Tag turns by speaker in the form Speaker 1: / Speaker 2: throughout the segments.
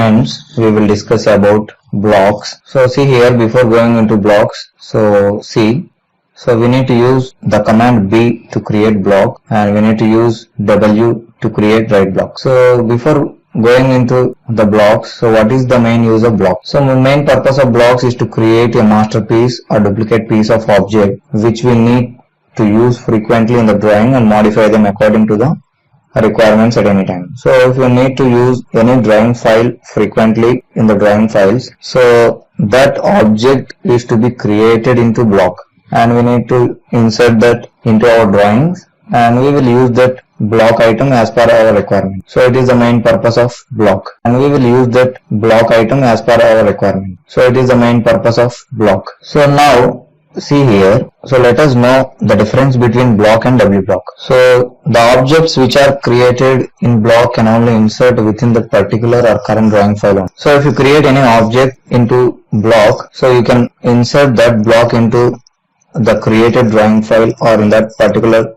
Speaker 1: friends, we will discuss about blocks. So see here, before going into blocks, so we need to use the command B to create block, and we need to use W to create right block. So before going into the blocks, so what is the main use of blocks? So the main purpose of blocks is to create a masterpiece or duplicate piece of object which we need to use frequently in the drawing and modify them according to the requirements at any time. So if you need to use any drawing file frequently in the drawing files, so that object is to be created into block, and we need to insert that into our drawings, and we will use that block item as per our requirement. So it is the main purpose of block, and we will use that block item as per our requirement. So it is the main purpose of block. So now see here, so let us know the difference between block and W block. So the objects which are created in block can only insert within the particular or current drawing file only. So if you create any object into block, so you can insert that block into the created drawing file or in that particular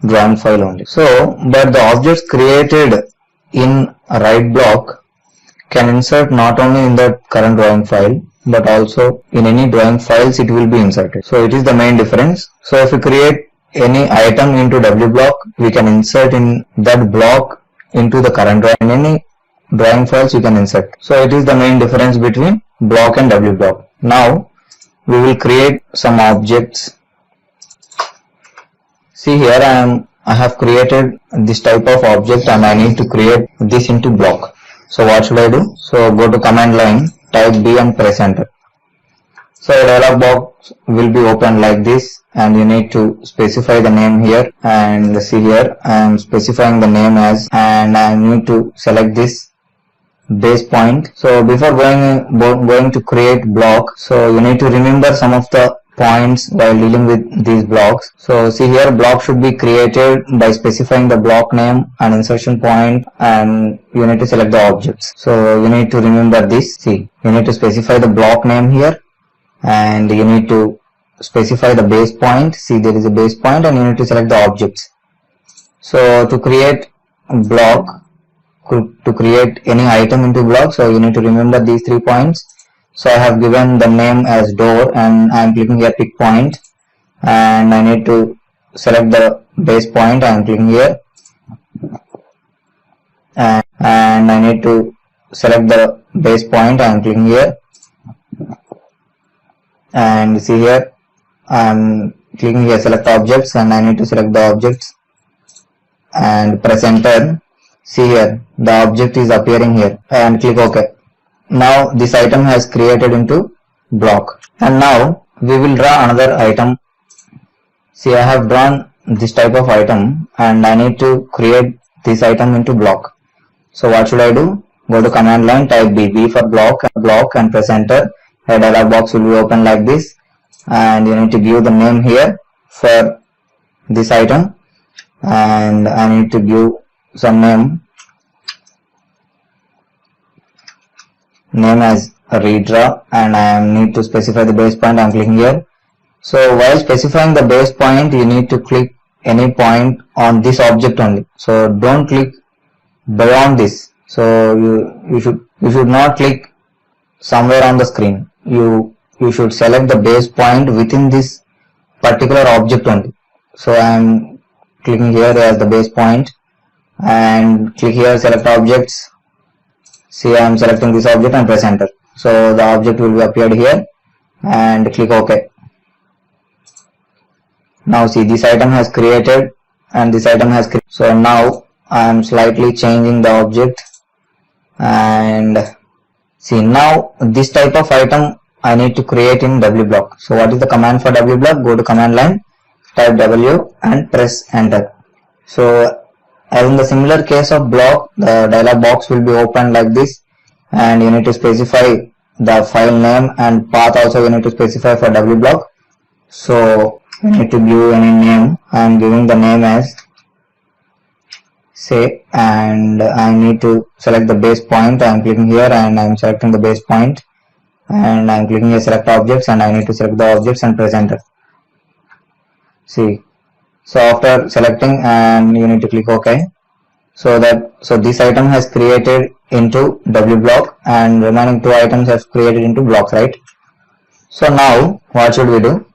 Speaker 1: drawing file only. So but the objects created in a right block can insert not only in the current drawing file but also in any drawing files it will be inserted. So it is the main difference. So if you create any item into W block, we can insert in that block into the current drawing. In any drawing files you can insert. So it is the main difference between block and W block. Now we will create some objects. See here I have created this type of object and I need to create this into block. So what should I do? So go to command line, type B and press enter. So a dialog box will be opened like this, and you need to specify the name here, and see here I am specifying the name as, and I need to select this base point. So before going to create block, so you need to remember some of the points while dealing with these blocks. So see here, block should be created by specifying the block name and insertion point, and you need to select the objects. So you need to remember this. See, you need to specify the block name here, and you need to specify the base point. See, there is a base point, and you need to select the objects. So to create a block, to create any item into block, so you need to remember these 3 points. So I have given the name as door, and I am clicking here pick point, and I need to select the base point. I am clicking here, and I need to select the base point. I am clicking here, and see here I am clicking here select objects, and I need to select the objects and press enter. See here the object is appearing here, and click OK. Now this item has created into block, and now we will draw another item. See, I have drawn this type of item, and I need to create this item into block. So what should I do? Go to command line, type B for block, and press enter. A dialog box will be open like this, and you need to give the name here for this item, and I need to give some name as redraw, and I need to specify the base point. I am clicking here. So while specifying the base point, you need to click any point on this object only. So don't click beyond this. So you should not click somewhere on the screen. You should select the base point within this particular object only. So I am clicking here as the base point, and click here select objects. See, I am selecting this object and press enter. So the object will be appeared here, and click OK. Now see, this item has created, and this item has created. So now I am slightly changing the object, and see, now this type of item I need to create in W block. So what is the command for W block? Go to command line, type W and press enter. So as in the similar case of block, the dialog box will be opened like this, and you need to specify the file name and path also you need to specify for W block. So you need to give any name. I am giving the name as say, and I need to select the base point. I am clicking here and I am selecting the base point, and I am clicking here select objects, and I need to select the objects and press enter. See, so after selecting, and you need to click OK. So this item has created into W block and remaining two items have created into blocks, right? So now what should we do?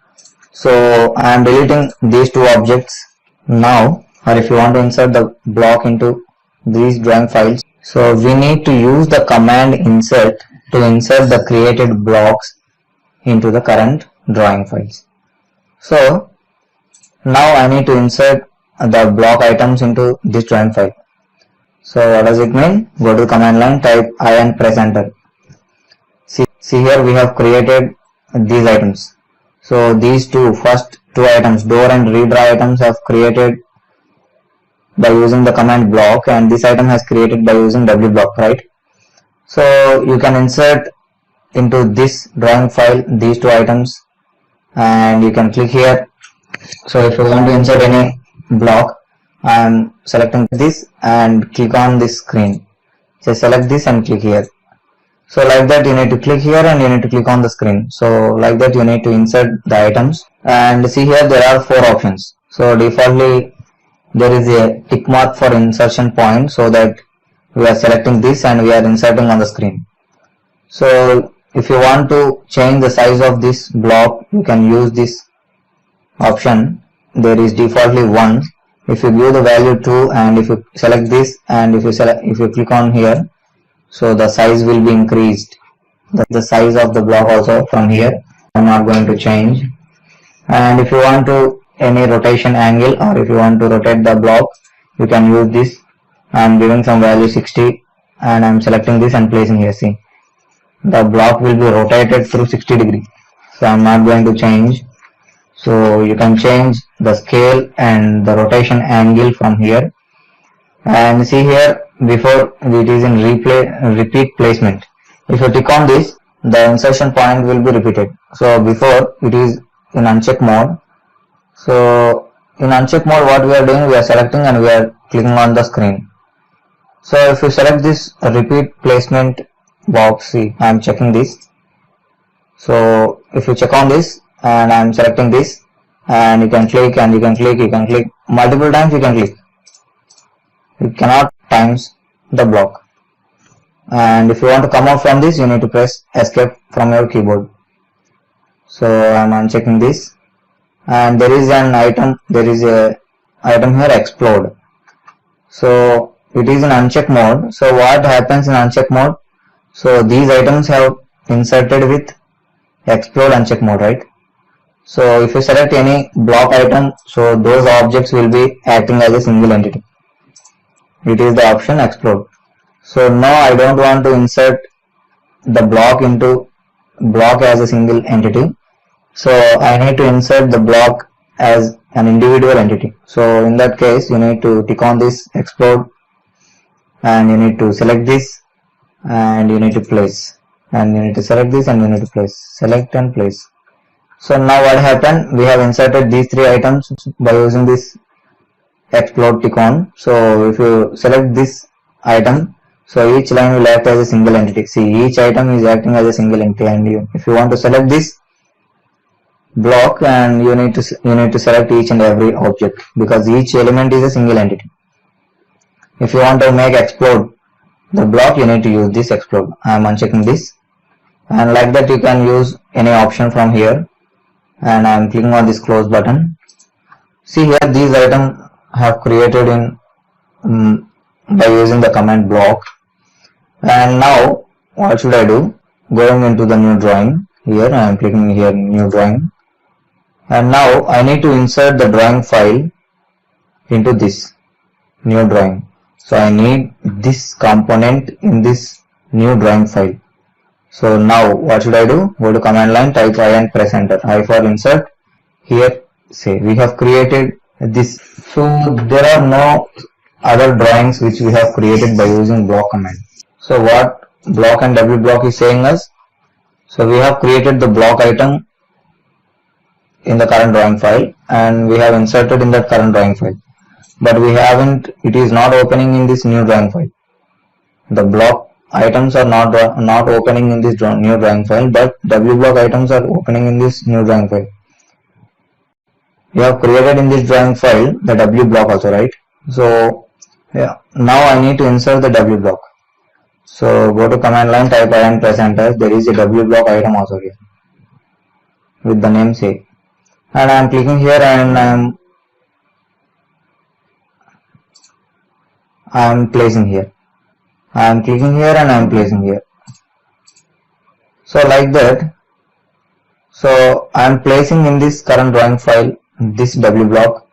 Speaker 1: So I am deleting these two objects now, or if you want to insert the block into these drawing files, so we need to use the command insert to insert the created blocks into the current drawing files. So now I need to insert the block items into this drawing file. So what does it mean? Go to the command line, type I and press enter. See here we have created these items. So these first two items, door and redraw items, have created by using the command block, and this item has created by using W block, right? So you can insert into this drawing file these two items, and you can click here. So if you want to insert any block, I am selecting this and click on this screen. So select this and click here. So like that you need to click here and you need to click on the screen. So like that you need to insert the items, and see here there are four options. So defaultly there is a tick mark for insertion point, so that we are selecting this and we are inserting on the screen. So if you want to change the size of this block, you can use this option. There is defaultly 1. If you give the value 2 and if you select this and if you click on here, so the size will be increased. The size of the block also from here. I'm not going to change. And if you want to any rotation angle, or if you want to rotate the block, you can use this. I'm giving some value 60 and I'm selecting this and placing here. See, the block will be rotated through 60 degrees. So I'm not going to change. So you can change the scale and the rotation angle from here. And see here, before it is in repeat placement. If you tick on this, the insertion point will be repeated. So before it is in uncheck mode. So in uncheck mode, what we are doing, we are selecting and we are clicking on the screen. So if you select this repeat placement box, see, I am checking this. So if you check on this and I am selecting this, and you can click and you can click, multiple times you can click. You cannot times the block. And if you want to come out from this, you need to press escape from your keyboard. So I am unchecking this, and there is an item, here explode. So it is in uncheck mode. So what happens in uncheck mode? So these items have inserted with explode uncheck mode, right? So if you select any block item, so those objects will be acting as a single entity. It is the option explode. So now I don't want to insert the block into block as a single entity. So I need to insert the block as an individual entity. So in that case, you need to tick on this explode and you need to select this and you need to place, and you need to select this and you need to place, select and place. So now what happened, we have inserted these three items by using this explode tick on. So if you select this item, so each line will act as a single entity. See, each item is acting as a single entity, and if you want to select this block, and you need to select each and every object, because each element is a single entity. If you want to make explode the block, you need to use this explode. I am unchecking this, and like that you can use any option from here, and I am clicking on this close button. See here, these items have created in by using the command block. And now what should I do? Going into the new drawing, here I am clicking here new drawing, and now I need to insert the drawing file into this new drawing. So I need this component in this new drawing file. So now what should I do? Go to command line, type I and press enter. I for insert. Here say we have created this. So there are no other drawings which we have created by using block command. So what block and W block is saying us? So we have created the block item in the current drawing file and we have inserted in that current drawing file, but we haven't, it is not opening in this new drawing file. The block items are not opening in this new drawing file, but W block items are opening in this new drawing file. We have created in this drawing file the W block also, right? So Yeah. Now I need to insert the W block. So go to command line, type I and press enter. There is a W block item also here with the name say. And I am clicking here and I am placing here. I am clicking here and I am placing here. So like that. So I am placing in this current drawing file this W block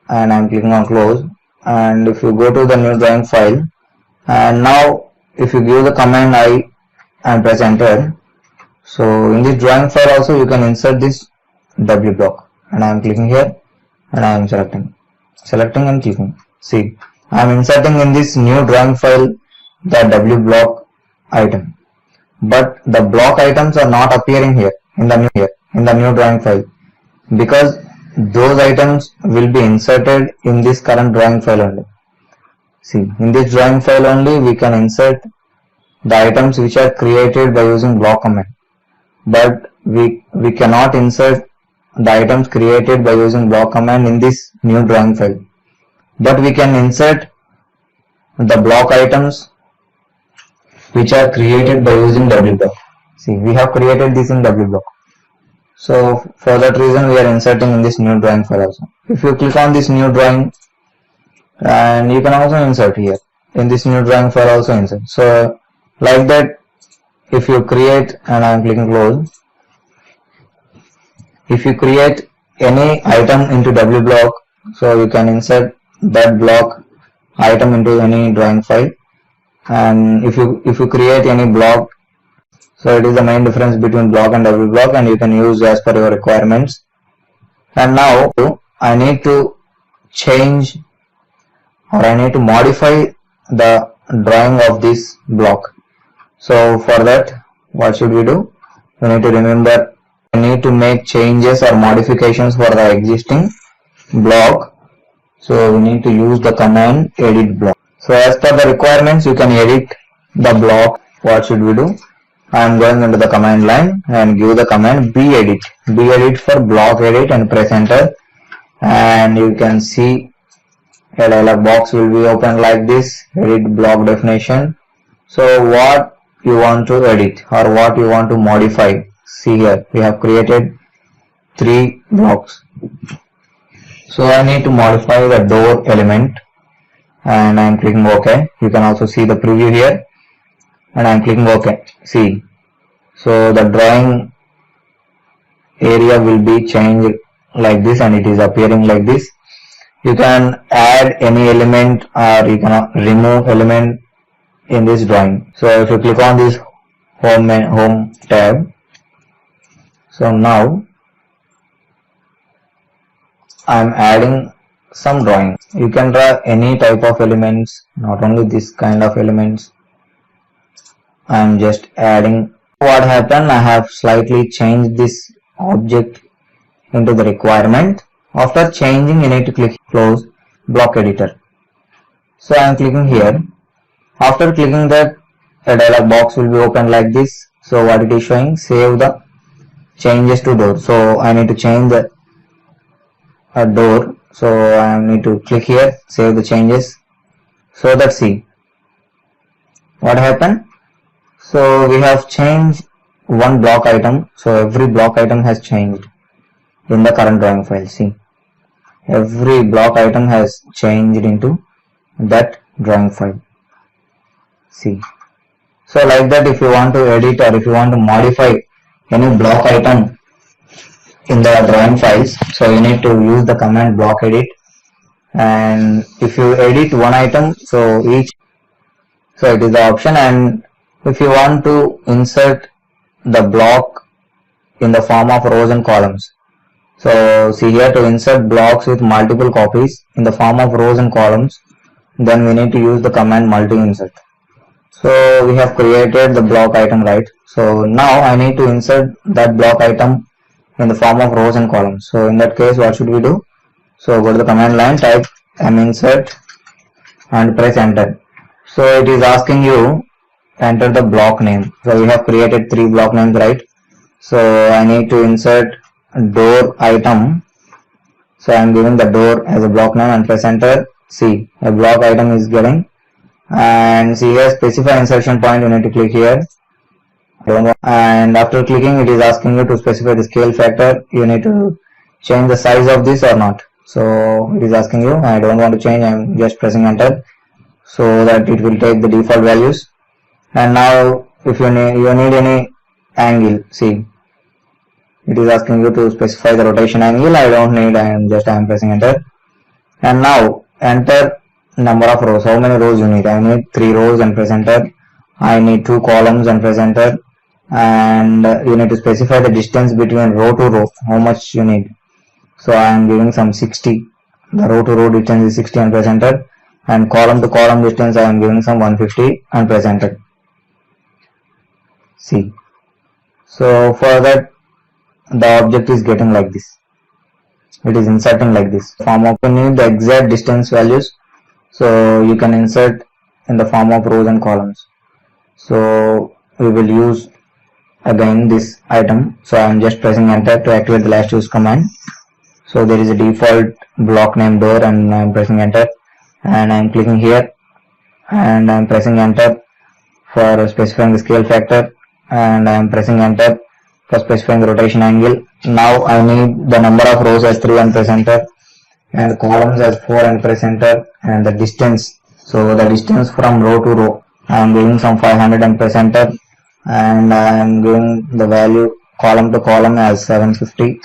Speaker 1: and I am clicking on close. And if you go to the new drawing file, and now if you give the command I and press enter, so in this drawing file also you can insert this W block, and I am clicking here and I am selecting and clicking. See, I am inserting in this new drawing file the W block item, but the block items are not appearing here in the new drawing file, because those items will be inserted in this current drawing file only. See, in this drawing file only we can insert the items which are created by using block command, but we cannot insert the items created by using block command in this new drawing file, but we can insert the block items which are created by using W block. See, we have created this in W block. So for that reason we are inserting in this new drawing file also. If you click on this new drawing, and you can also insert here in this new drawing file also insert. So like that, if you create, and I am clicking close, if you create any item into W block, so you can insert that block item into any drawing file. And if you create any block, so it is the main difference between block and W block, and you can use as per your requirements. And now I need to change, or I need to modify the drawing of this block. So for that, what should we do? We need to remember, we need to make changes or modifications for the existing block. So we need to use the command edit block. So as per the requirements, you can edit the block. What should we do? I am going into the command line and give the command bedit for block edit, and press enter, and you can see a dialog box will be open like this, edit block definition. So what you want to edit or what you want to modify, see here we have created 3 blocks. So I need to modify the door element, and I am clicking OK. You can also see the preview here, and I am clicking OK. See, so the drawing area will be changed like this, and it is appearing like this. You can add any element or you can remove element in this drawing. So if you click on this home tab, so now I am adding some drawing. You can draw any type of elements, not only this kind of elements. I am just adding. What happened, I have slightly changed this object into the requirement. After changing, you need to click close block editor. So I am clicking here. After clicking that, a dialog box will be open like this. So what it is showing, save the changes to door. So I need to change the door. So I need to click here, save the changes. So that, see what happened. So we have changed one block item. So every block item has changed in the current drawing file. See, every block item has changed into that drawing file. See, so like that, if you want to edit or if you want to modify any block item in the drawing files, so you need to use the command block edit. And if you edit one item, so it is the option. And if you want to insert the block in the form of rows and columns, so see here, to insert blocks with multiple copies in the form of rows and columns, then we need to use the command multi insert. So we have created the block item, right? So now I need to insert that block item in the form of rows and columns. So in that case, what should we do? So go to the command line, type insert and press enter. So it is asking you enter the block name. So we have created 3 block names, right? So I need to insert door item. So I am giving the door as a block name and press enter. See, a block item is getting, and see here specify insertion point, you need to click here. And after clicking, it is asking you to specify the scale factor. You need to change the size of this or not. So it is asking you. I don't want to change. I am just pressing enter so that it will take the default values. And now if you need any angle, see, it is asking you to specify the rotation angle. I don't need. I am pressing enter. And now enter number of rows. How many rows you need? I need 3 rows and press enter. I need 2 columns and press enter. And you need to specify the distance between row to row, how much you need. So I am giving some 60. The row to row distance is 60 and press enter. And column to column distance I am giving some 150 and press enter. See. So for that the object is getting like this. It is inserting like this. Form of, you need the exact distance values. So you can insert in the form of rows and columns. So we will use again this item. So I am just pressing enter to activate the last use command. So there is a default block name door and I am pressing enter, and I am clicking here and I am pressing enter for specifying the scale factor, and I am pressing enter for specifying the rotation angle. Now I need the number of rows as 3 and press enter, and columns as 4 and press enter, and the distance. So the distance from row to row I am giving some 500 and press enter, and I am giving the value column to column as 750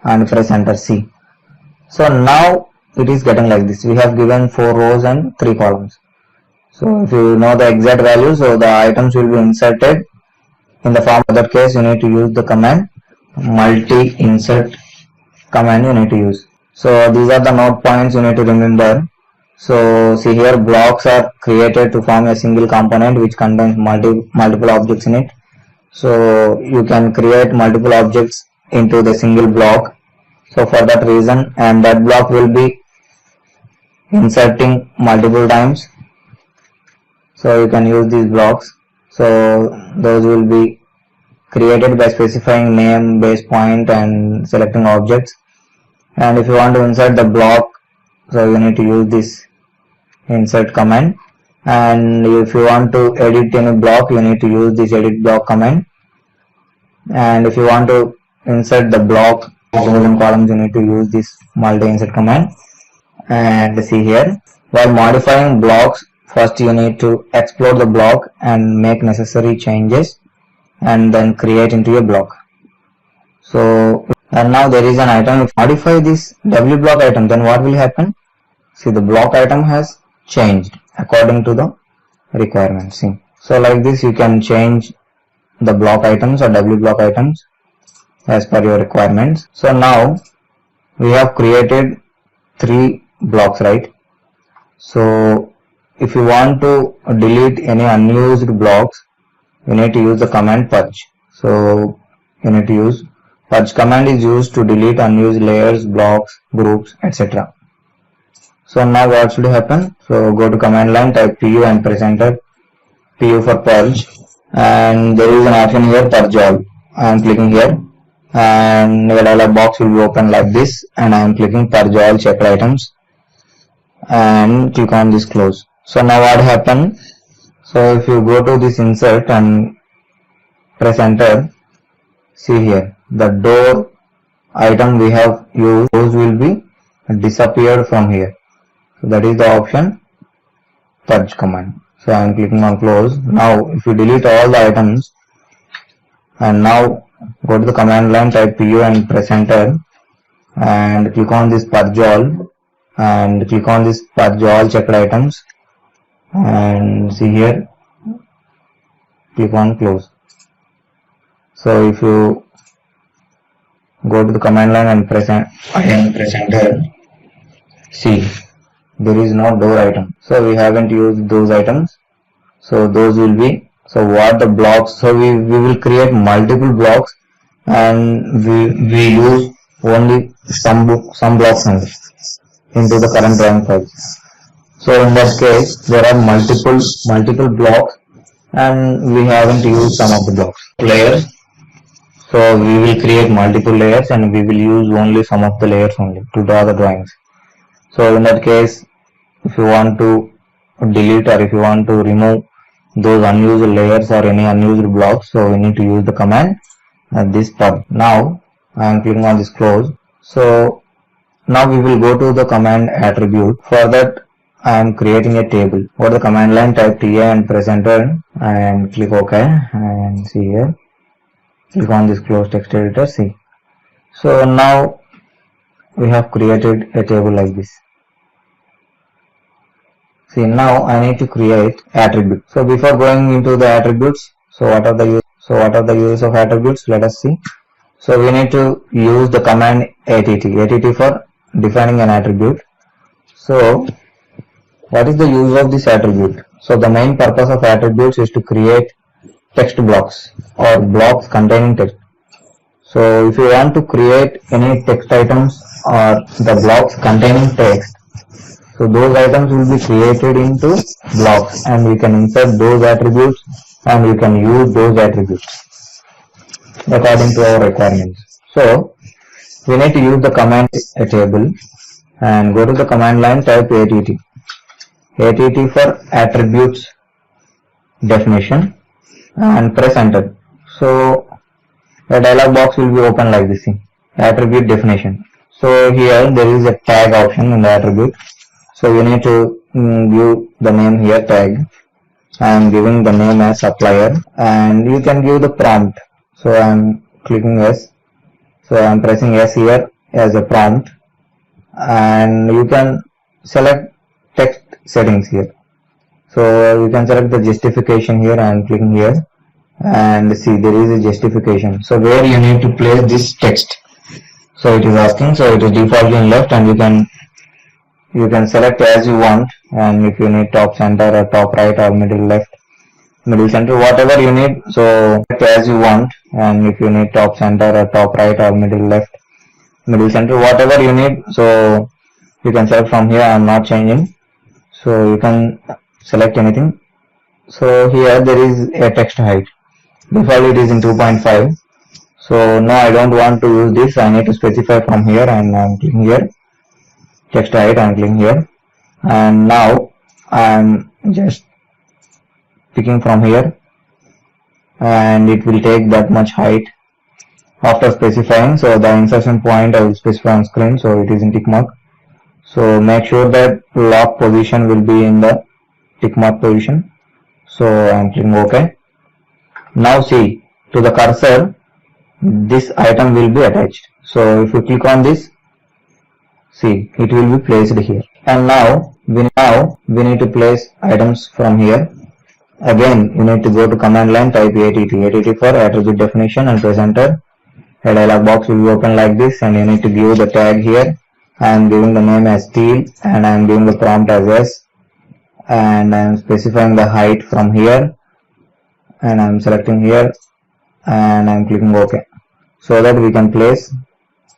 Speaker 1: and press enter. C. So now it is getting like this. We have given 4 rows and 3 columns. So if you know the exact value, so the items will be inserted in the form. Of that case, you need to use the command multi insert command you need to use. So these are the note points you need to remember. So see here, blocks are created to form a single component which contains multiple objects in it. So you can create multiple objects into the single block. So for that reason, and that block will be inserting multiple times. So you can use these blocks. So those will be created by specifying name, base point and selecting objects. And if you want to insert the block, so you need to use this insert command. And if you want to edit any block, you need to use this edit block command. And if you want to insert the block rows and columns, you need to use this multi insert command. And see here, while modifying blocks, first you need to explode the block and make necessary changes and then create into a block. So and now there is an item. If you modify this W block item, then what will happen? See, the block item has changed according to the requirements. See, so like this you can change the block items or W block items as per your requirements. So now we have created 3 blocks, right? So if you want to delete any unused blocks, you need to use the command purge. So you need to use purge command is used to delete unused layers, blocks, groups, etc. So now what should happen? So go to command line, type pu and press enter. Pu for purge, and there is an option here, purge all. I am clicking here and a dialog box will be open like this, and I am clicking purge all checked items and click on this close. So now what happened? So if you go to this insert and press enter, see here the door item we have used, those will be disappeared from here. So that is the option purge command. So I am clicking on close. Now if you delete all the items and now go to the command line, type pu and press enter and click on this purge all and click on this purge all checked items and see here, click on close. So if you go to the command line and press enter, see there is no door item. So we haven't used those items. So those will be, so what the blocks, so we will create multiple blocks and we use only some blocks only into the current drawing file. So in that case there are multiple blocks and we haven't used some of the blocks. Layers, so we will create multiple layers and we will use only some of the layers only to draw the drawings. So in that case if you want to delete or if you want to remove those unused layers or any unused blocks, so we need to use the command this pub. Now I am clicking on this close. So now we will go to the command attribute. For that I am creating a table. For the command line, type TA and press enter and click OK, and see here, click on this close text editor. See, so now we have created a table like this. See, now I need to create attribute. So before going into the attributes, so what are the uses of attributes? Let us see. So we need to use the command att for defining an attribute. So what is the use of this attribute? So the main purpose of attributes is to create text blocks or blocks containing text. So if you want to create any text items or the blocks containing text, so those items will be created into blocks, and we can insert those attributes and we can use those attributes according to our requirements. So we need to use the command a table and go to the command line, type att for attributes definition and press enter. So a dialog box will be open like this, attribute definition. So here there is a tag option in the attribute. So you need to give the name here, tag. I am giving the name as supplier, and you can give the prompt. So I am clicking S. So I am pressing S here as a prompt, and you can select text settings here. So you can select the justification here. I am clicking here, and see, there is a justification. So where you need to place this text. So it is asking. So it is defaultly in left, and you can select as you want, and if you need top center or top right or middle left, middle center, whatever you need, so select as you want, and if you need top center or top right or middle left, middle center, whatever you need, so you can select from here. I am not changing, so you can select anything. So here there is a text height. Default it is in 2.5. So now I don't want to use this. I need to specify from here, and I am clicking here. Text height, I am clicking here, and now I am just picking from here, and it will take that much height after specifying. So the insertion point I will specify on screen, so it is in tick mark. So make sure that lock position will be in the tick mark position. So I am clicking OK. Now see, to the cursor this item will be attached. So if you click on this, see, it will be placed here. And now we need to place items from here. Again, you need to go to command line, type att for attribute definition and press enter. A dialog box will be open like this, and you need to give the tag here. I am giving the name as steel, and I am giving the prompt as S, and I am specifying the height from here, and I am selecting here, and I am clicking OK, so that we can place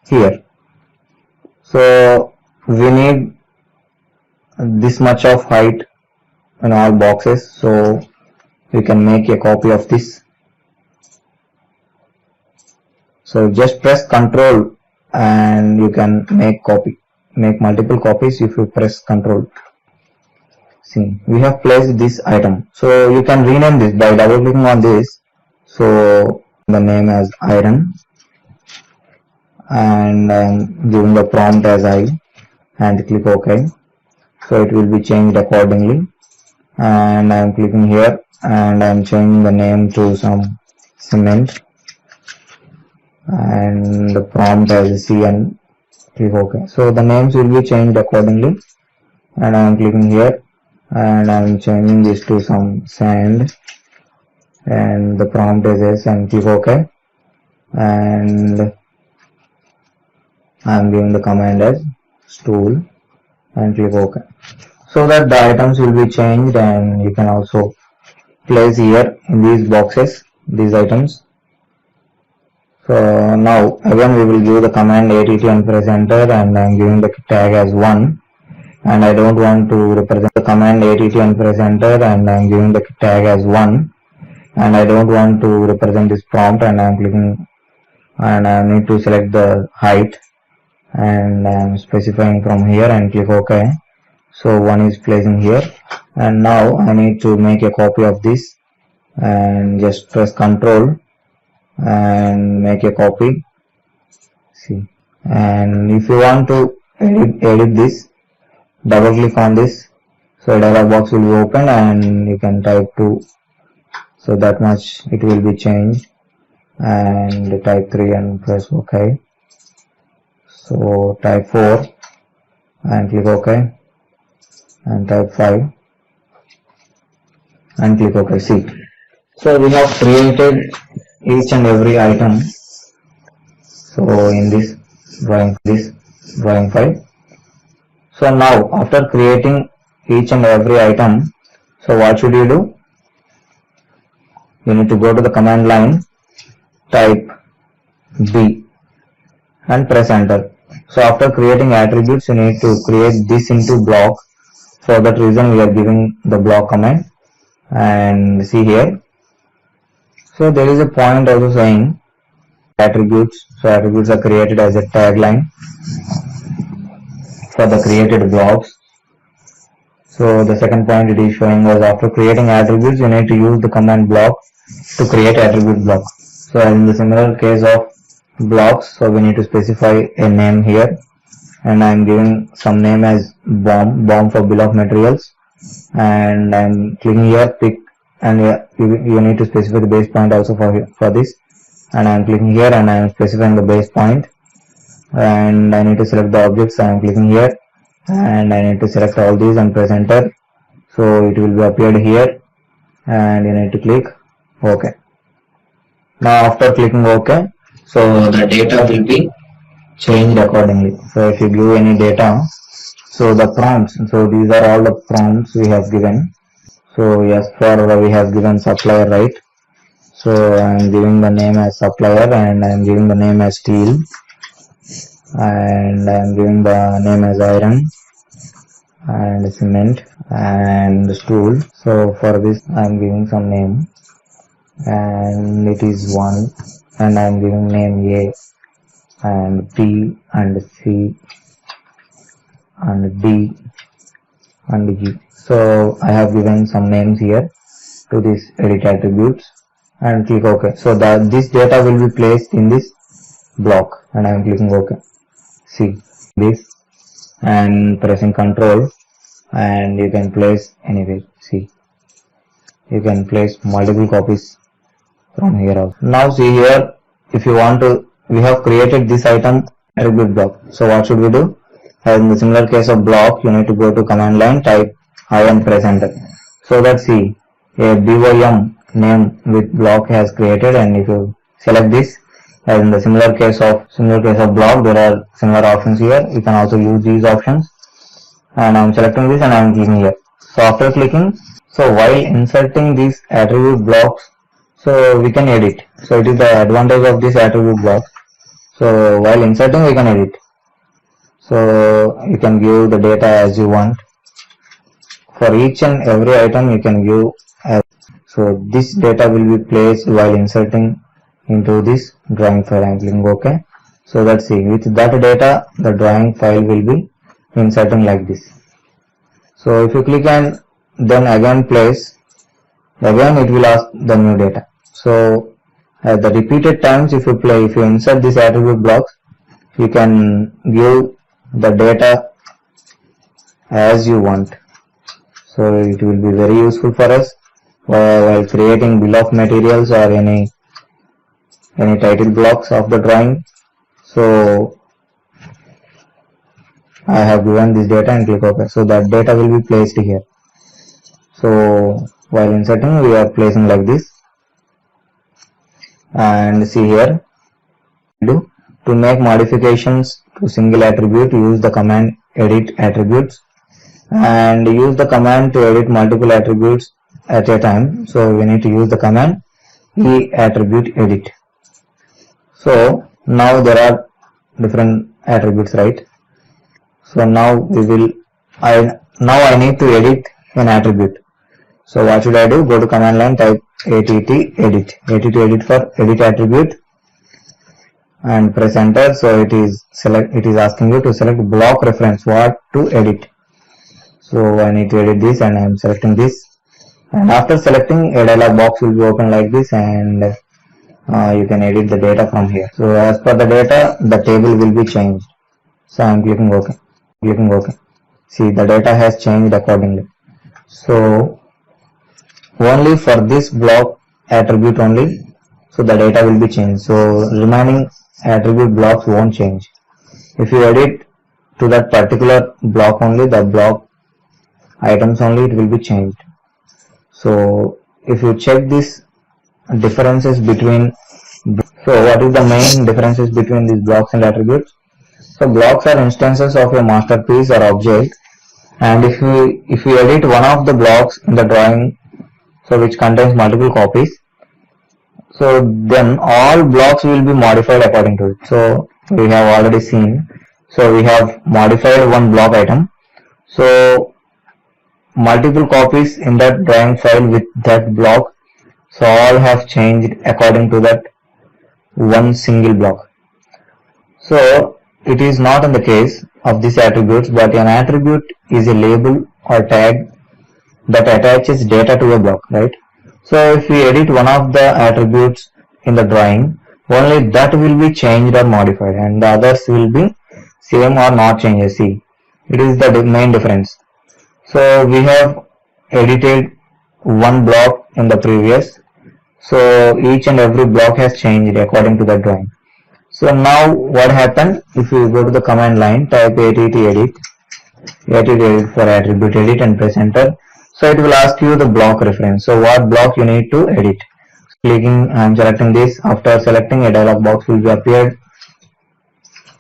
Speaker 1: here. So we need this much of height in all boxes, so we can make a copy of this. So just press Ctrl and you can make multiple copies if you press Ctrl. See, we have placed this item. So you can rename this by double clicking on this. So the name as iron, and I am giving the prompt as I, and click OK. So it will be changed accordingly, and I am clicking here, and I am changing the name to some cement, and the prompt as C, and click OK. So the names will be changed accordingly, and I am clicking here, and I am changing this to some sand, and the prompt is S, and click OK, and I am giving the command as stool, and click OK, so that the items will be changed, and you can also place here in these boxes these items. So now again we will give the command att and press enter, and I am giving the tag as 1, and I don't want to represent the command att and press enter, and I am giving the tag as 1, and I don't want to represent this prompt, and I am clicking, and I need to select the height, and I am specifying from here, and click OK. So one is placing here, and now I need to make a copy of this and just press Ctrl and make a copy. See, and if you want to edit this, double click on this, so a dialog box will be open and you can type 2, so that much it will be changed, and type 3 and press OK. So type 4 and click OK, and type 5 and click OK. See, so we have created each and every item, so in this drawing file. So now after creating each and every item, so what should you do? You need to go to the command line, type B and press enter. So after creating attributes, you need to create this into block. For that reason we are giving the block command, and see here, so there is a point also saying attributes. So attributes are created as a tagline for the created blocks. So the second point it is showing was after creating attributes, you need to use the command block to create attribute block. So in the similar case of blocks, so we need to specify a name here, and I am giving some name as bomb for bill of materials, and I am clicking here pick, and you need to specify the base point also for this, and I am clicking here and I am specifying the base point, and I need to select the objects. I am clicking here and I need to select all these and press enter, so it will be appeared here, and you need to click OK. Now after clicking OK, so the data will be changed accordingly. So if you give any data, so the prompts, so these are all the prompts we have given. So yes, for we have given supplier, right? So I am giving the name as supplier, and I am giving the name as steel, and I am giving the name as iron and cement and stool. So for this I am giving some name, and it is 1, and I am giving name A and P and C and D and G. So I have given some names here to this edit attributes, and click OK. So that this data will be placed in this block, and I am clicking OK. See this and pressing Ctrl, and you can place anywhere. See, you can place multiple copies from here also. Now see here, if you want to, we have created this item attribute block. So what should we do? As in the similar case of block, you need to go to command line, type I and press enter. So that see, a BYM name with block has created, and if you select this, as in the similar case of block, there are similar options here. You can also use these options, and I am selecting this and I am clicking here. So after clicking, so while inserting these attribute blocks, so we can edit. So it is the advantage of this attribute block. So while inserting, we can edit. So you can give the data as you want. For each and every item you can give as, so this data will be placed while inserting into this drawing file. I am clicking OK. So let's see, with that data the drawing file will be inserting like this. So if you click and then again place, again it will ask the new data. So at the repeated times, if you insert this attribute blocks, you can give the data as you want. So it will be very useful for us while creating bill of materials or any title blocks of the drawing. So I have given this data and click OK. So that data will be placed here. So while inserting, we are placing like this. And see here, to make modifications to single attribute, use the command edit attributes, and use the command to edit multiple attributes at a time. So we need to use the command attribute edit. So now there are different attributes, right? So now I need to edit an attribute. So what should I do? Go to command line, type att edit, for edit attribute, and press enter. So it is asking you to select block reference, what to edit. So So I need to edit this, and I am selecting this, and after selecting, a dialog box will be open like this, and you can edit the data from here. So as per the data, the table will be changed. So I am clicking OK. See, the data has changed accordingly. So only for this block attribute only, so the data will be changed. So remaining attribute blocks won't change. If you edit to that particular block only, the block items only, it will be changed. So if you check this differences between, so what is the main differences between these blocks and attributes? So blocks are instances of your masterpiece or object, and if you edit one of the blocks in the drawing, so which contains multiple copies, so then all blocks will be modified according to it. So we have already seen, so we have modified one block item, so multiple copies in that drawing file with that block, so all have changed according to that one single block. So it is not in the case of these attributes, but an attribute is a label or tag that attaches data to a block, right? So if we edit one of the attributes in the drawing, only that will be changed or modified, and the others will be same or not changed. See, it is the main difference. So we have edited one block in the previous, so each and every block has changed according to the drawing. So now what happened, if you go to the command line, type ATT edit for attribute edit and press enter. So it will ask you the block reference. So what block you need to edit. Clicking, I am selecting this. After selecting, a dialog box will be appeared.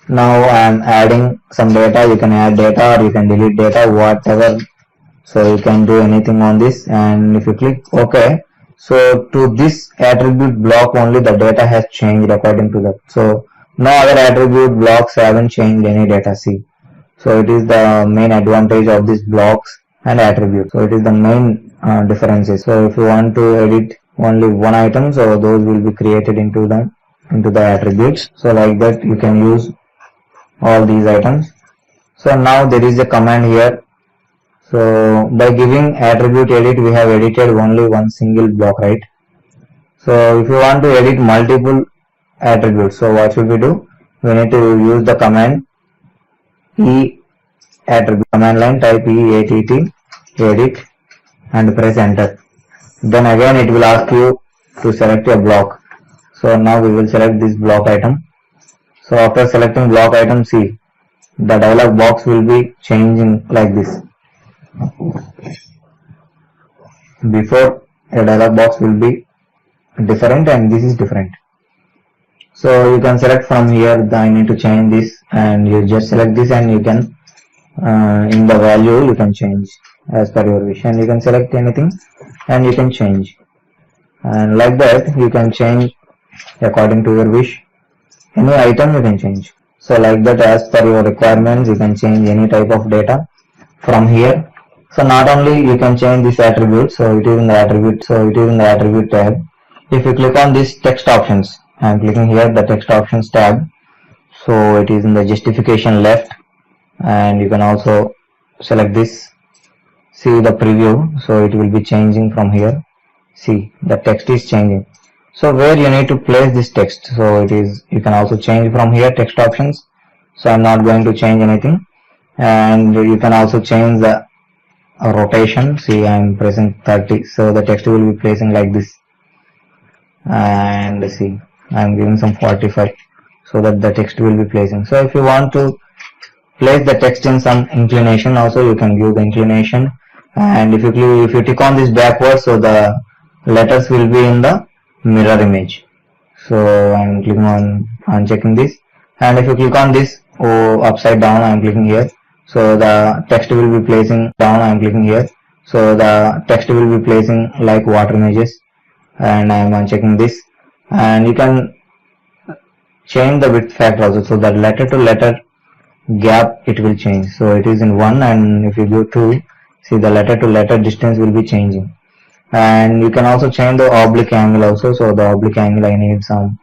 Speaker 1: Now I am adding some data. You can add data or you can delete data, whatever. So you can do anything on this, and if you click OK, so to this attribute block only the data has changed according to that. So no other attribute blocks haven't changed any data. See, so it is the main advantage of these blocks and attributes. So it is the main differences. So if you want to edit only one item, so those will be created into the attributes. So like that you can use all these items. So now there is a command here. So by giving attribute edit, we have edited only one single block, right? So if you want to edit multiple attributes, so what should we do? We need to use the command attribute. Command line, type EATT edit and press enter. Then again it will ask you to select a block. So now we will select this block item. So after selecting block item, see, the dialog box will be changing like this. Before, a dialog box will be different and this is different. So you can select from here, I need to change this, and you just select this and you can in the value you can change as per your wish, and you can select anything and you can change, and like that you can change according to your wish. Any item you can change. So like that, as per your requirements, you can change any type of data from here. So not only you can change this attribute, so it is in the attribute tab. If you click on this text options, I am clicking here the text options tab, so it is in the justification left, and you can also select this. See the preview, so it will be changing from here. See, the text is changing. So where you need to place this text, so it is, you can also change from here text options. So I'm not going to change anything, and you can also change the rotation. See, I'm pressing 30, so the text will be placing like this, and see, I'm giving some 45 so that the text will be placing. So if you want to place the text in some inclination, also you can give the inclination, and if you tick on this backwards, so the letters will be in the mirror image. So I'm clicking on unchecking this, and if you click on this upside down, I'm clicking here, so the text will be placing down. I'm clicking here, so the text will be placing like water images, and I'm unchecking this, and you can change the width factor also, so that letter to letter gap it will change. So it is in 1, and if you go 2, see, the letter to letter distance will be changing. And you can also change the oblique angle also. So the oblique angle I need some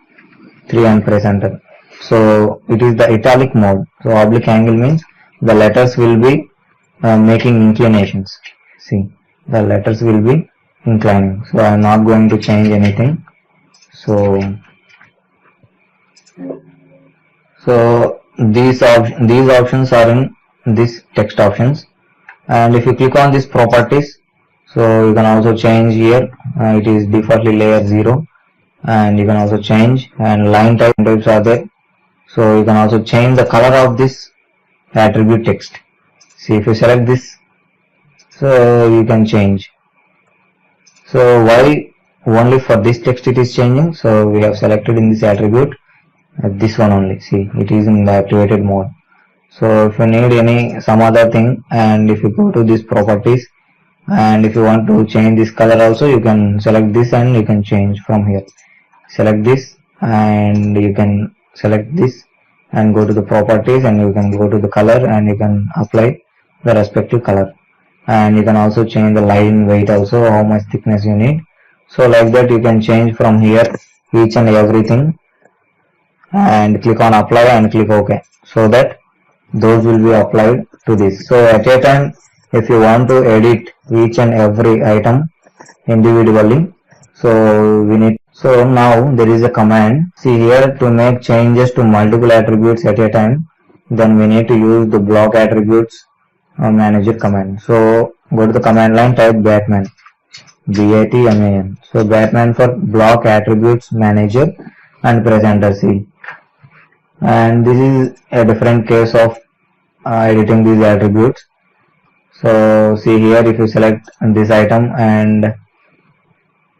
Speaker 1: 3 and press enter. So it is the italic mode. So oblique angle means the letters will be making inclinations. See, the letters will be inclining. So I am not going to change anything. So these options are in this text options, and if you click on this properties, so you can also change here. It is defaultly layer 0, and you can also change, and line types are there. So you can also change the color of this attribute text. See, if you select this, so you can change. So why only for this text it is changing? So we have selected in this attribute this one only. See, it is in the activated mode. So if you need some other thing, and if you go to this properties, and if you want to change this color also, you can select this and you can change from here. Select this and you can select this and go to the properties, and you can go to the color and you can apply the respective color, and you can also change the line weight also, how much thickness you need. So like that you can change from here each and everything, and click on apply and click OK, so that those will be applied to this. So at a time, if you want to edit each and every item individually, so now there is a command. See here, to make changes to multiple attributes at a time, then we need to use the block attributes manager command. So go to the command line, type Batman, BATMAN. So Batman for block attributes manager and presenter. See, and this is a different case of editing these attributes. So see here, if you select this item and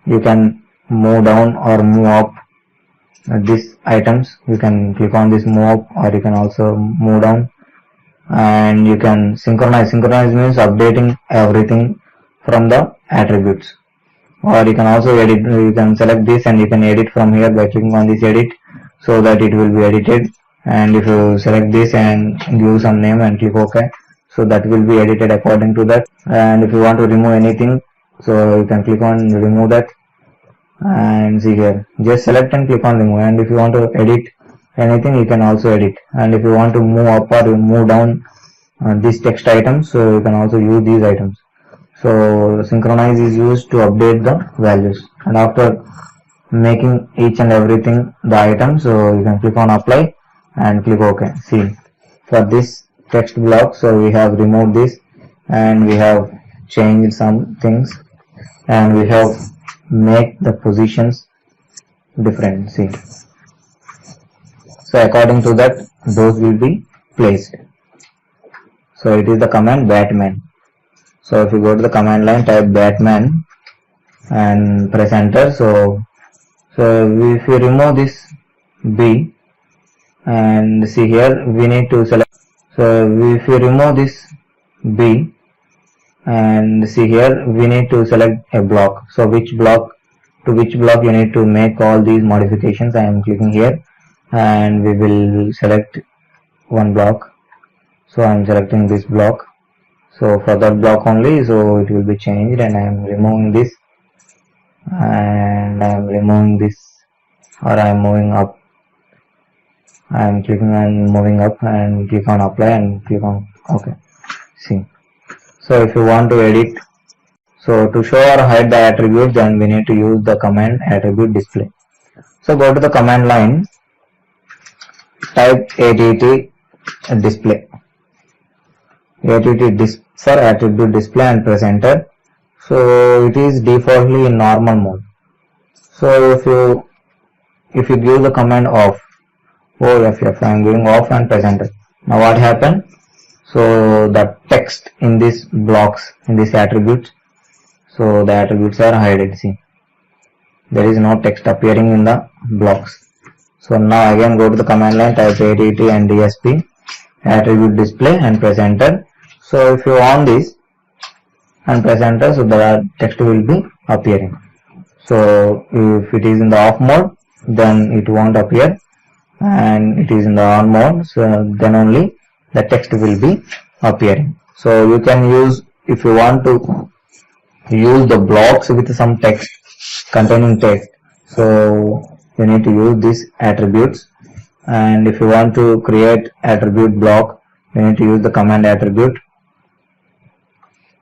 Speaker 1: you can move down or move up these items, you can click on this move up, or you can also move down, and you can synchronize. Synchronize means updating everything from the attributes. Or you can also edit. You can select this and you can edit from here by clicking on this edit, so that it will be edited. And if you select this and give some name and click OK, so that will be edited according to that. And if you want to remove anything, so you can click on remove that, and see here, just select and click on remove. And if you want to edit anything, you can also edit. And if you want to move up or move down this text items, so you can also use these items. So synchronize is used to update the values, and after making each and everything the item, so you can click on apply and click OK. See, for this text block, so we have removed this, and we have changed some things, and we have make the positions different. See, so according to that, those will be placed. So it is the command Batman. So if you go to the command line, type Batman and press enter. So if you remove this B, and see here, we need to select. So if you remove this B, and see here, we need to select a block. So which block you need to make all these modifications. I am clicking here, and we will select one block. So I am selecting this block. So for that block only, so it will be changed, and I am removing this, and I am removing this, or I am moving up. I am clicking and moving up, and click on apply and click on OK. See, so if you want to edit, so to show or hide the attribute, then we need to use the command attribute display. So go to the command line, type att display. att for attribute display, and press enter. So it is defaultly in normal mode. So if you give the command off, OFF, I am giving off and press enter. Now what happened? So the text in these blocks, in this attributes, so the attributes are hidden. See, there is no text appearing in the blocks. So now again go to the command line, type att and dsp attribute display, and press enter. So if you on this and press enter, so the text will be appearing. So if it is in the off mode, then it won't appear, and it is in the on mode, so then only the text will be appearing. So you can use, if you want to use the blocks with some text, containing text, so you need to use these attributes. And if you want to create attribute block, you need to use the command attribute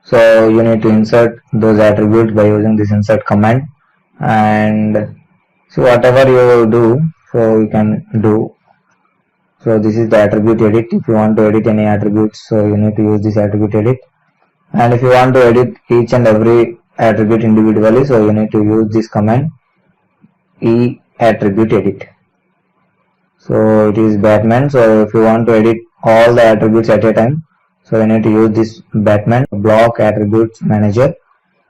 Speaker 1: So you need to insert those attributes by using this insert command. And so whatever you do, so you can do. So this is the attribute edit. If you want to edit any attributes, so you need to use this attribute edit. And if you want to edit each and every attribute individually, so you need to use this command attribute edit. So it is Batman. So if you want to edit all the attributes at a time, so you need to use this Batman block attributes manager.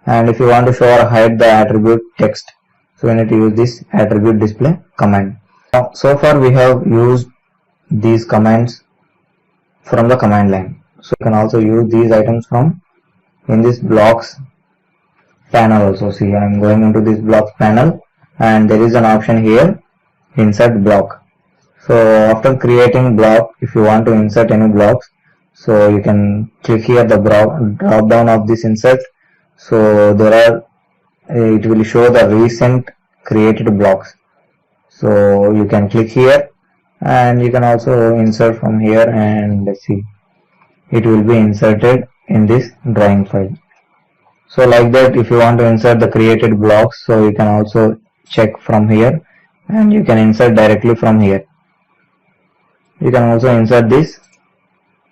Speaker 1: And if you want to show or hide the attribute text, so you need to use this attribute display command. Now, so far we have used these commands from the command line. So you can also use these items from in this blocks panel also. See, I am going into this blocks panel and there is an option here, insert block. So after creating block, if you want to insert any blocks, so you can click here the drop down of this insert. So there are, it will show the recent created blocks. So you can click here and you can also insert from here, and let's see, it will be inserted in this drawing file. So like that, if you want to insert the created blocks, so you can also check from here and you can insert directly from here. You can also insert this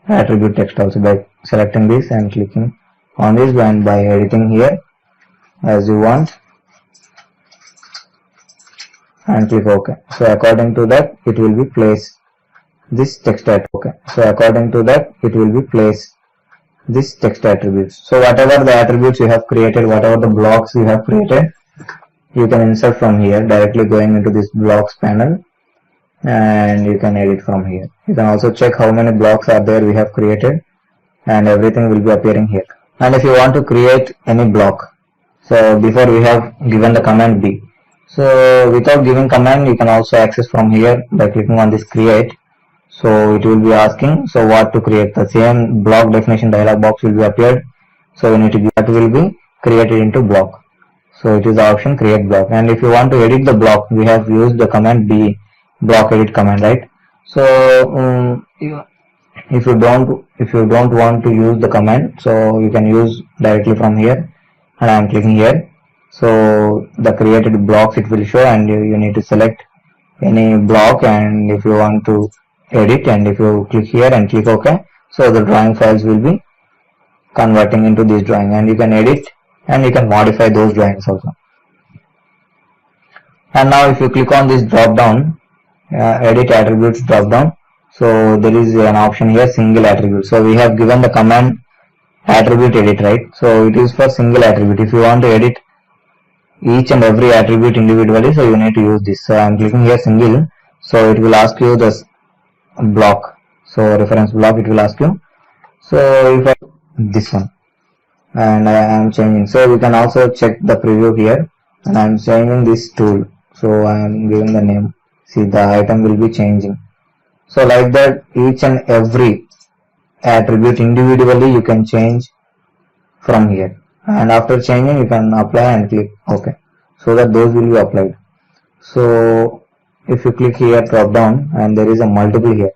Speaker 1: attribute text also by selecting this and clicking on this and by editing here as you want and click OK. So according to that, it will be placed this text attribute. Okay. So according to that, it will be placed this text attributes. So whatever the attributes you have created, whatever the blocks you have created, you can insert from here directly going into this blocks panel, and you can edit from here. You can also check how many blocks are there we have created, and everything will be appearing here. And if you want to create any block, so before we have given the command B. So without giving command, you can also access from here by clicking on this create. So it will be asking, so what to create. The same block definition dialog box will be appeared. So you need to give that will be created into block. So it is the option create block. And if you want to edit the block, we have used the command B, block edit command, right? So if you don't want to use the command, so you can use directly from here, and I am clicking here. So the created blocks it will show, and you need to select any block, and if you want to edit, and if you click here and click OK, so the drawing files will be converting into this drawing, and you can edit and you can modify those drawings also. And now if you click on this drop down, edit attributes drop down, so there is an option here, single attribute. So we have given the command attribute edit, right? So it is for single attribute. If you want to edit each and every attribute individually, so you need to use this. So I am clicking here single, so it will ask you this block, so reference block it will ask you. So if I this one, and I am changing, so we can also check the preview here, and I am changing this tool, so I am giving the name. See, the item will be changing. So like that, each and every attribute individually you can change from here, and after changing you can apply and click OK, so that those will be applied. So if you click here drop down, and there is a multiple here,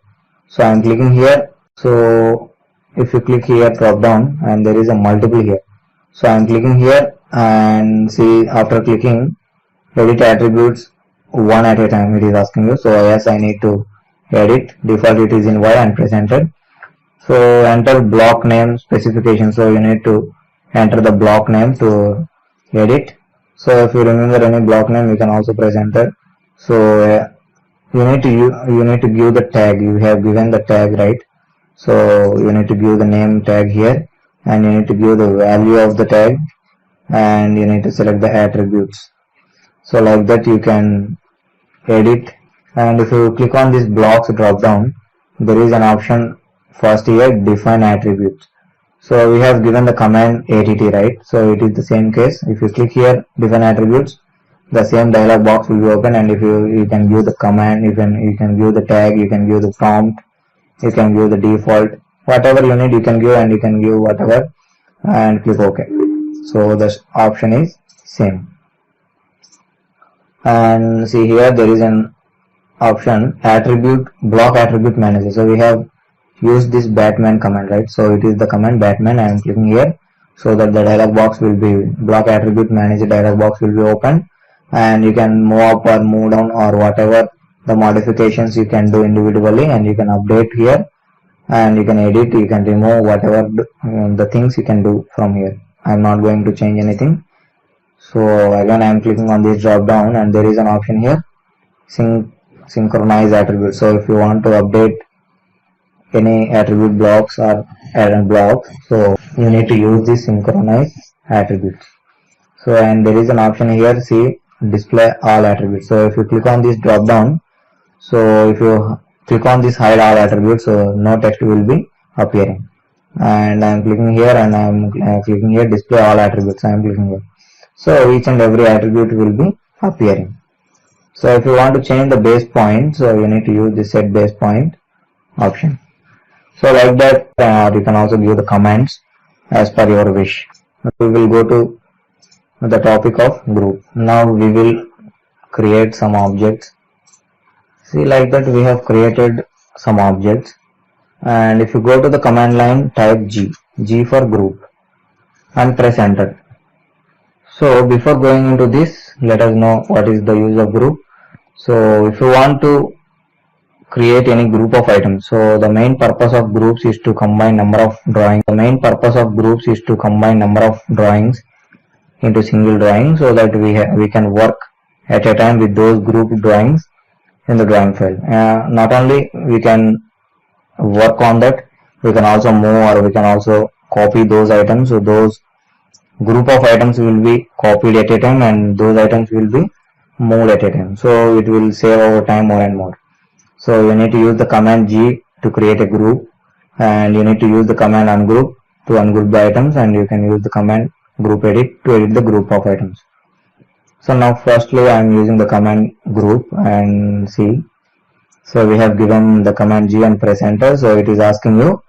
Speaker 1: so I am clicking here. So if you click here drop down, and there is a multiple here, so I am clicking here, and see, after clicking edit attributes one at a time, it is asking you. So yes, I need to edit, default it is in Y and presented. So enter block name specification, so you need to enter the block name to edit. So if you remember any block name, you can also press enter. So you need to give the tag. You have given the tag, right? So you need to give the name tag here, and you need to give the value of the tag, and you need to select the attributes. So like that you can edit. And if you click on this blocks drop down, there is an option first here, define attributes. So we have given the command att, right? So it is the same case. If you click here define attributes, the same dialog box will be open, and if you can view the command, you can view the tag, you can view the prompt, you can view the default, whatever you need you can give, and you can give whatever, and click OK. So the option is same. And see here there is an option attribute block attribute manager. So we have used this Batman command, right? So it is the command Batman. I am clicking here. so that the dialog box will be block attribute manager dialog box will be open, and you can move up or move down or whatever the modifications you can do individually, and you can update here, and you can edit, you can remove whatever the things you can do from here. I'm not going to change anything. So again I am clicking on this drop down, and there is an option here, synchronize attribute. So if you want to update any attribute blocks or add blocks, so you need to use this synchronize attributes. So and there is an option here, see display all attributes. So if you click on this drop down, so if you click on this hide all attributes, so no text will be appearing, and I am clicking here, and I am clicking here display all attributes. I am clicking here, so each and every attribute will be appearing. So if you want to change the base point, so you need to use the set base point option. So like that, you can also give the commands as per your wish. We will go to the topic of group. Now we will create some objects. See, like that we have created some objects, and if you go to the command line, type G for group, and press enter. So before going into this, let us know what is the use of group. So if you want to create any group of items, so the main purpose of groups is to combine number of drawings. The main purpose of groups is to combine number of drawings into single drawing, so that we can work at a time with those group drawings in the drawing file. Not only we can work on that, we can also move, or we can also copy those items. So those group of items will be copied at a time, and those items will be moved at a time. So it will save our time more and more. So you need to use the command G to create a group, and you need to use the command ungroup to ungroup the items, and you can use the command group edit to edit the group of items. So now firstly I am using the command group, and see, so we have given the command G and press enter. So it is asking you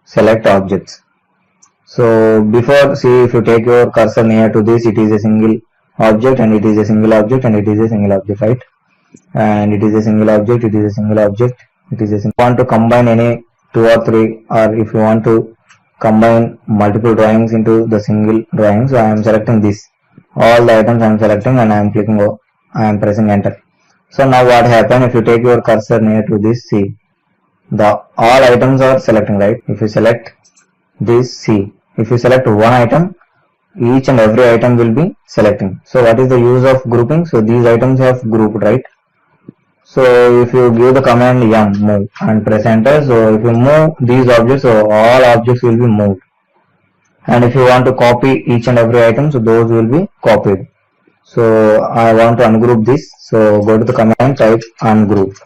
Speaker 1: select objects. So before, see, if you take your cursor near to this, it is a single object, and it is a single object, and it is a single object, right? And it is a single object, it is a single object, it is a single. If you want to combine any 2 or 3, or if you want to combine multiple drawings into the single drawing, so I am selecting this, all the items I am selecting, and I am clicking, I am pressing enter. So now what happened, if you take your cursor near to this, see, the all items are selecting, right? If you select this, see, if you select one item, each and every item will be selecting. So what is the use of grouping? So these items have grouped, right? So if you give the command M, move, and press enter, so if you move these objects, so all objects will be moved. And if you want to copy each and every item, so those will be copied. So I want to ungroup this, so go to the command, type ungroup,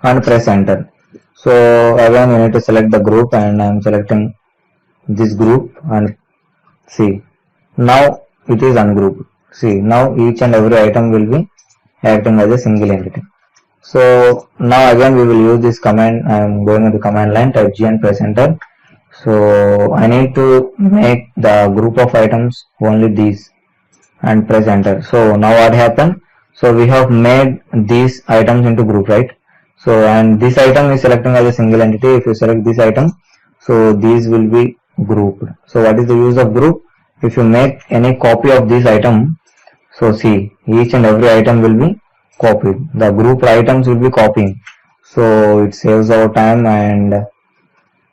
Speaker 1: and press enter. So again you need to select the group, and I am selecting this group, and see, now it is ungrouped. See, now each and every item will be acting as a single entity. So now again we will use this command. I am going to the command line, type G and press enter. So I need to make the group of items only these, and press enter. So now what happened? So we have made these items into group, right? So and this item is selecting as a single entity. If you select this item, so these will be grouped. So what is the use of group? If you make any copy of this item, so see, each and every item will be copied. The grouped items will be copying. So it saves our time. And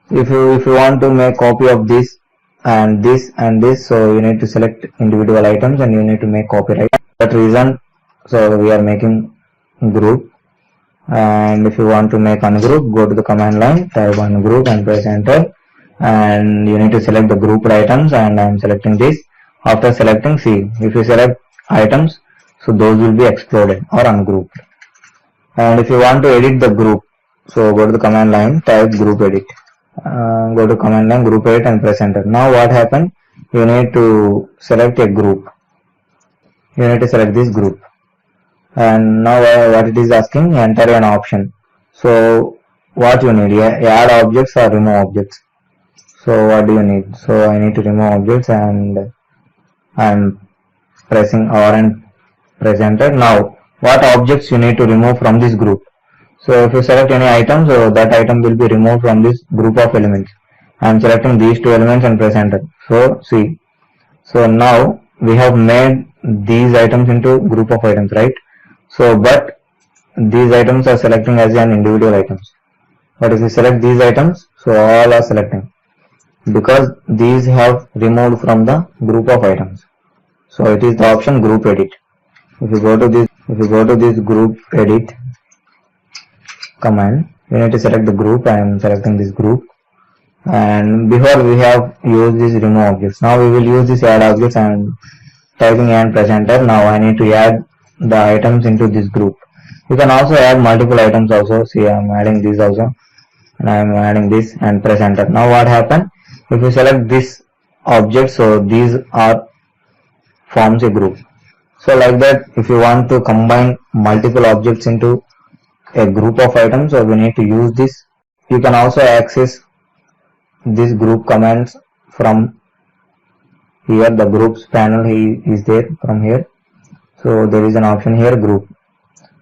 Speaker 1: if you want to make copy of this and this and this, so you need to select individual items, and you need to make copy, right? For that reason, so we are making group. And if you want to make ungroup, go to the command line, type ungroup, and press enter. And you need to select the grouped items, and I am selecting this. After selecting, see, if you select items, so those will be exploded or ungrouped. And if you want to edit the group, so go to the command line, type group edit, go to command line, group edit, and press enter. Now what happened, you need to select a group, you need to select this group, and now what it is asking, enter an option. So what you need, add objects or remove objects. So what do you need? So I need to remove objects, and I am pressing R and press enter. Now what objects you need to remove from this group? So if you select any item, so that item will be removed from this group of elements. I am selecting these two elements and press enter. So see, so now we have made these items into group of items, right? So but these items are selecting as an individual items. But if you select these items, so all are selecting because these have removed from the group of items. So it is the option group edit. If you go to this group edit command, you need to select the group. I am selecting this group. And before we have used this remove objects. Now we will use this add objects and typing and press enter. Now I need to add the items into this group. You can also add multiple items also. See, I am adding this also, and I am adding this and press enter. Now what happened? If you select this object, so these are forms a group. So like that, if you want to combine multiple objects into a group of items, so we need to use this. You can also access this group commands from here. The groups panel is there from here. So there is an option here, group.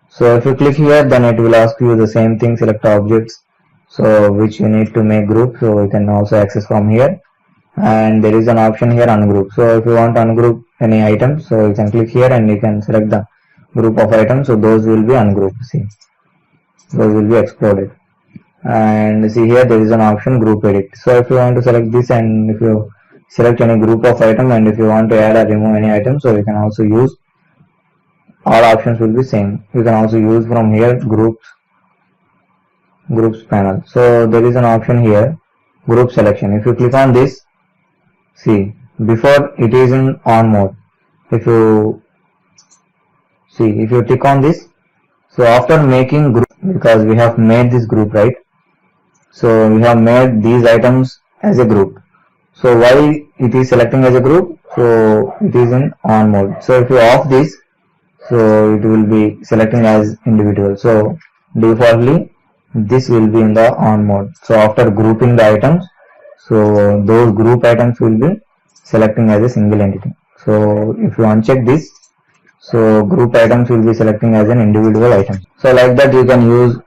Speaker 1: So if you click here, then it will ask you the same thing, select objects, so which you need to make group. So you can also access from here, and there is an option here, ungroup. So if you want to ungroup any item, so you can click here and you can select the group of items. So those will be ungrouped. See, those will be exploded. And see here there is an option group edit. So if you want to select this, and if you select any group of item, and if you want to add or remove any item, so you can also use. All options will be same. You can also use from here groups panel. So there is an option here, group selection. If you click on this, see, before it is in on mode. If you click on this, so after making group, because we have made this group, right? So we have made these items as a group. So why it is selecting as a group? So it is in on mode. So if you off this, so it will be selecting as individual. So defaultly this will be in the on mode. So after grouping the items, so those group items will be selecting as a single entity. So if you uncheck this, so group items will be selecting as an individual item. So like that you can use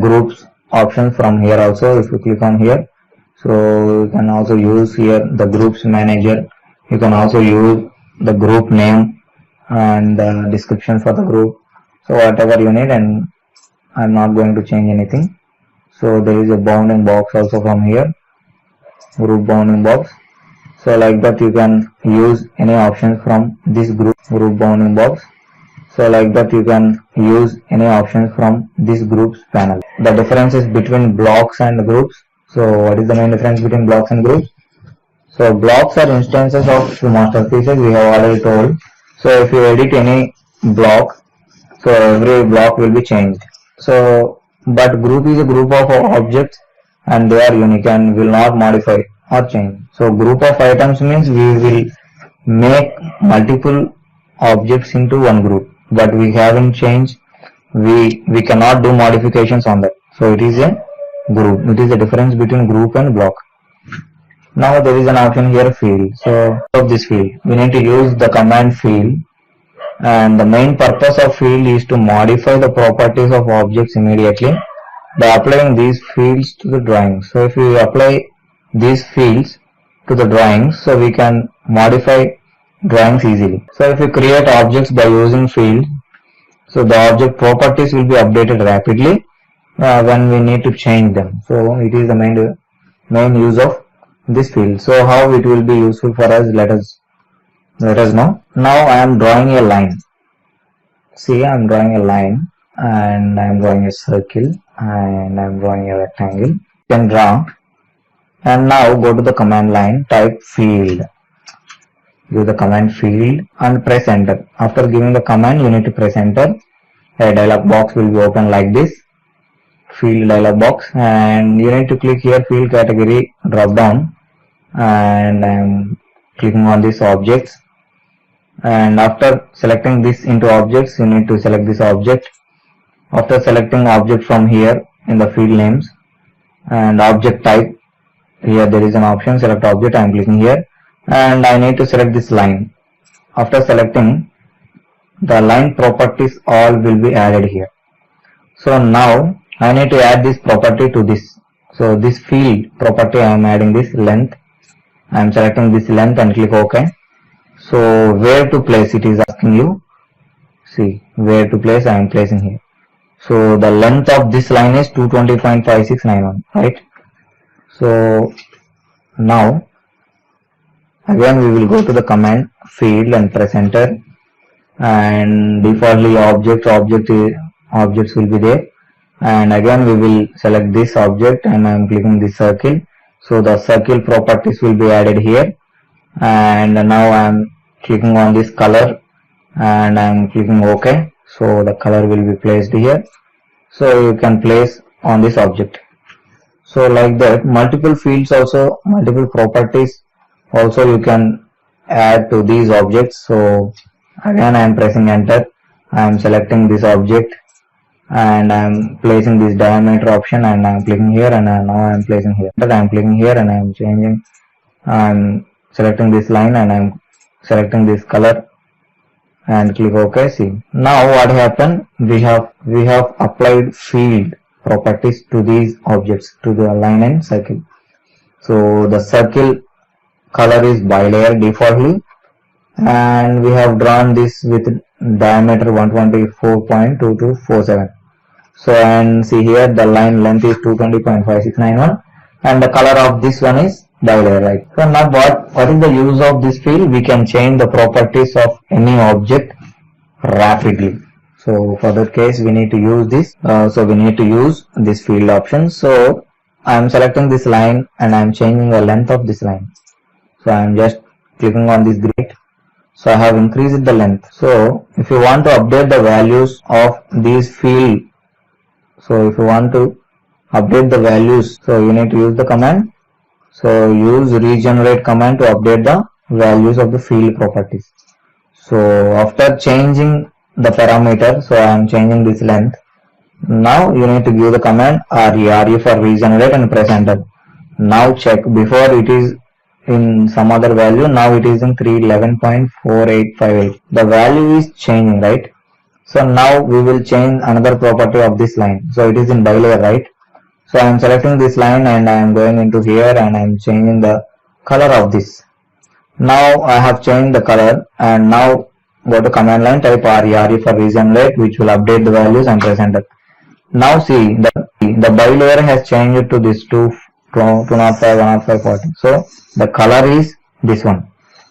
Speaker 1: groups options from here also. If you click on here, so you can also use here the groups manager. You can also use the group name and the description for the group. So whatever you need, and I'm not going to change anything. So there is a bounding box also from here, group bounding box. So like that you can use any options from this group bounding box. So like that you can use any options from this groups panel. The differences between blocks and groups. So what is the main difference between blocks and groups? So blocks are instances of masterpieces, we have already told. So if you edit any block, so every block will be changed. So but group is a group of objects and they are unique and will not modify or change. So group of items means we will make multiple objects into one group, but we haven't changed. We cannot do modifications on that. So it is a group. It is the difference between group and block. Now there is an option here, field. So of this field, we need to use the command field, and the main purpose of field is to modify the properties of objects immediately by applying these fields to the drawing. So if we apply these fields to the drawings, so we can modify drawings easily. So if we create objects by using field, so the object properties will be updated rapidly when we need to change them. So it is the main use of this field. So how it will be useful for us, let us know. Now I am drawing a line. See, I am drawing a line, and I am drawing a circle, and I am drawing a rectangle. You can draw, and now go to the command line, type field. Give the command field and press enter. After giving the command, you need to press enter. A dialog box will be open like this, field dialog box, and you need to click here, field category drop down, and I am clicking on this objects. And after selecting this into objects, you need to select this object. After selecting object from here in the field names and object type, here there is an option, select object. I am clicking here, and I need to select this line. After selecting, the line properties all will be added here. So now I need to add this property to this. So this field property I am adding this length. I am selecting this length and click OK. So where to place it is asking you. See where to place, I am placing here. So the length of this line is 220.5691, right? So now again we will go to the command field and press enter, and defaultly objects will be there, and again we will select this object and I am clicking this circle. So the circle properties will be added here, and now I am clicking on this color and I am clicking OK. So the color will be placed here. So you can place on this object. So like that, multiple fields also, multiple properties also you can add to these objects. So again I am pressing enter, I am selecting this object and I am placing this diameter option and I am clicking here, and now I am placing here. But I am clicking here and I am changing, I am selecting this line and I am selecting this color and click OK. See now what happened, we have applied field properties to these objects, to the line and circle. So the circle color is bilayer defaultly, and we have drawn this with diameter 124.2247. So and see here the line length is 220.5691 and the color of this one is bilayer, right? So now what is the use of this field? We can change the properties of any object rapidly. So for that case we need to use this. So we need to use this field option. So I am selecting this line and I am changing the length of this line. So I am just clicking on this grid. So I have increased the length. So if you want to update the values of these field, so if you want to update the values, so you need to use the command. So use regenerate command to update the values of the field properties. So after changing the parameter, so I am changing this length. Now you need to give the command RE for regenerate and press enter. Now check, before it is in some other value, now it is in 311.4858. The value is changing, right? So now we will change another property of this line. So it is in bilayer, right? So I am selecting this line and I am going into here and I am changing the color of this. Now I have changed the color, and now go to command line, type RE for regenerate, which will update the values and press enter. Now see the bilayer has changed to this 205, 105, 40. So the color is this one.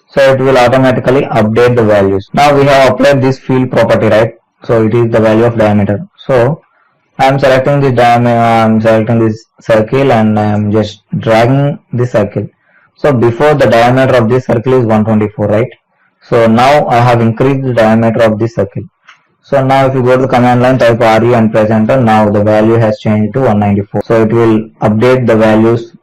Speaker 1: So it will automatically update the values. Now we have applied this field property, right? So it is the value of diameter. So I am selecting this diameter, I am selecting this circle and I am just dragging this circle. So before the diameter of this circle is 124, right? So now I have increased the diameter of this circle. So now if you go to the command line, type RE and press enter, now the value has changed to 194. So it will update the values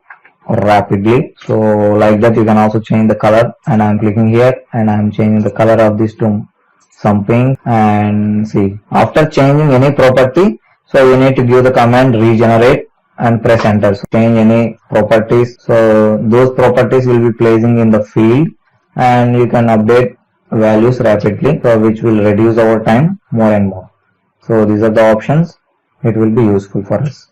Speaker 1: rapidly. So like that you can also change the color, and I am clicking here and I am changing the color of this to some pink. And see, after changing any property, so you need to give the command regenerate and press enter. So change any properties, so those properties will be placing in the field and you can update values rapidly, so which will reduce our time more and more. So these are the options, it will be useful for us.